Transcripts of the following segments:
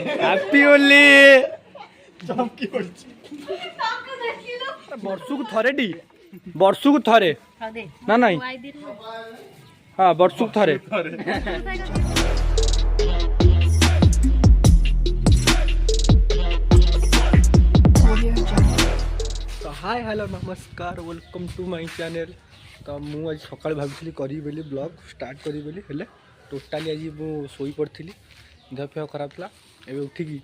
Happy Holi चमकी पड़छ वर्षु को थरे डी वर्षु को थरे ना नहीं हाँ वर्षु को थरे तो हाय हेलो नमस्कार वेलकम टू माय चैनल। तो मुझे सकाल भावी करी ब्लॉग स्टार्ट करी हेले टोटाली आज मु सोई पड़ी देह फेह खराब था एवं उठिकी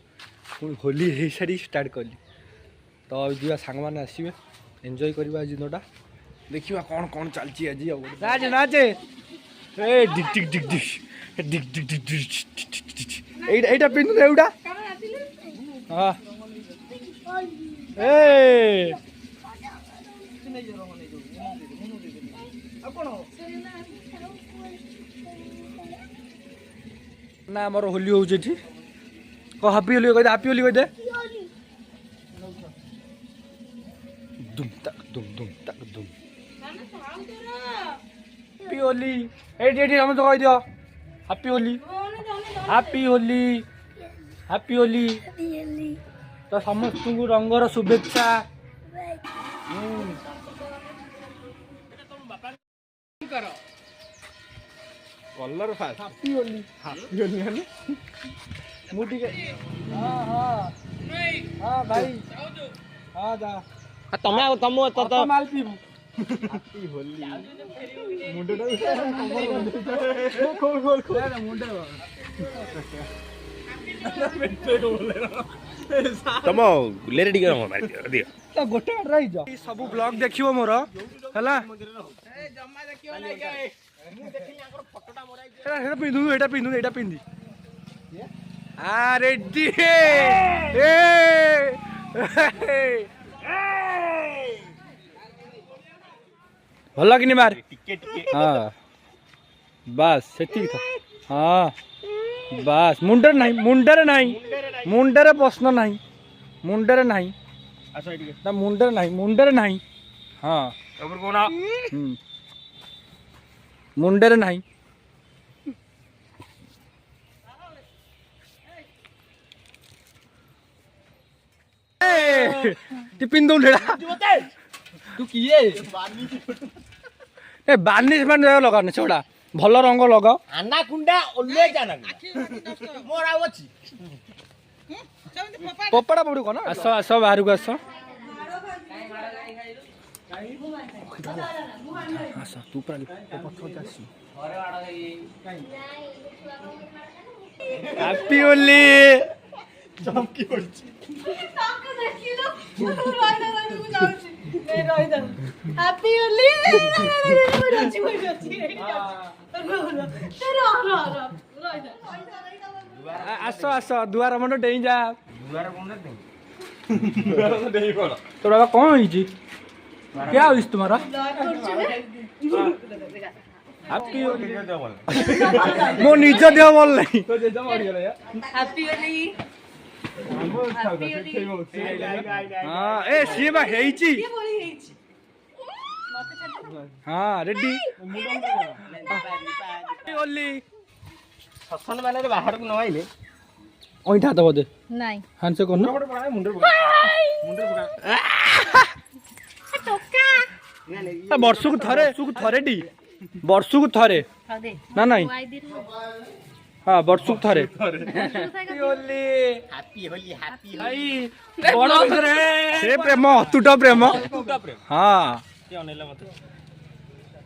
पुणी होली हो सारी स्टार्ट कली। तो जा सांग मैंने आसवे एंजॉय करवा आज दिनटा देखा कौन कौन चलती आज नाचे नाचे ए डिक डिक डिक डिक डिक डिक डिक डिक एटा पिंधु एटा हाँ ए ना आमर होली हो हापी होली कह हापी होली कह दुम तक दुम दुम तक दुम हैप्पी होली एडी हम तो कह दियो happy Holi happy Holi happy Holi. तो समस्त को रंगर शुभेच्छा। कलर फास्ट हैप्पी होली है मुठी के हां हां हां भाई हां जा तमे तम तो माल पीबू हैप्पी होली मुंडा खोल खोल खोल मुंडा बेटे को बोले तम लेरे डी कर मार दियो तो गोटे रही जा सब ब्लॉग देखियो मोर हला ए जम्मा देखियो नै गए मु देखि याकर फोटोटा मोराई एटा पिंधु एटा पिंधी आ रेडी ए भल कि मार हाँ बस से था हाँ बस मुंडर नहीं मुंडर नहीं मुंडर प्रश्न नहीं मुंडर नहीं ना मुंडर नहीं मुंडर नहीं हाँ मुंडर नहीं टिफिन दो तू किए ए बार्निश मान लगाने छोड़ा भल रंग लगाओ आना कुंडा ओले जाना मोर आउ अछि पपड़ा पड़ू कोन आस आस बाहर को आस आस तू पर पछो जासी हैप्पी होली चमकी पड़छ ताको देखिलो रोइना रोइना जाउछि ए रोइना हैप्पी होली रोची रोची आस आस दुआर मंड डेई जा दुआर मंड डेई तो बाबा कौन होई क्या होई तुम्हारा हैप्पी होली मो निज देह बोल नहीं तो जे जमा गया यार हैप्पी होली हाँ ए सी बा हेइची हाँ रेडी होली ससन वाले बाहर को न आइले ओइठा तो बोदे नहीं हांसे कोन मुंडर टोका वर्षु को थरे डी वर्षु को थरे ना नहीं हाँ वर्षु को थरे happy Holi happy Holi happy भाई बड़ से प्रेम अतुट प्रेम हाँ के अनेला मत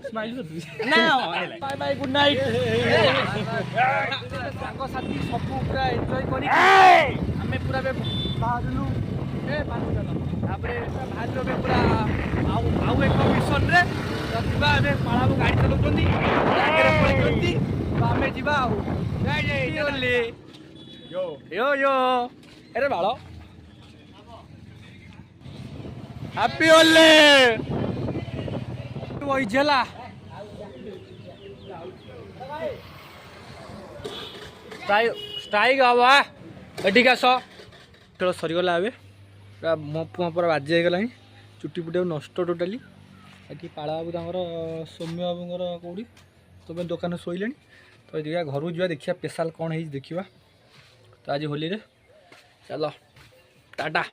स्माइल कर तू ना बाय बाय गुड नाइट सांग साथी सब पूरा एन्जॉय करी हमें पूरा बे बाहरलु ए बाहर चला तापरे बाहरलो बे पूरा आउ एक मिशन रे प्रतिभा हमें पाळाबो गाड़ी चलाउतोंदी आगे रे पळितोंदी हमें जीवा आउ जय जय होली यो यो यो अरे बाळो हैप्पी होली वही जला स्ट्राइक हवा एटिक आस खेल सरीगला ए मो पूरा बाजी होगला चुटी पुटी नष्ट टोटाली ये पाला बाबू सौम्य बाबूर कौटी तुम दुकान शोले तो देखा घर जा देखिए स्पेशल कौन है देखा। तो आज होली रे चलो टाटा।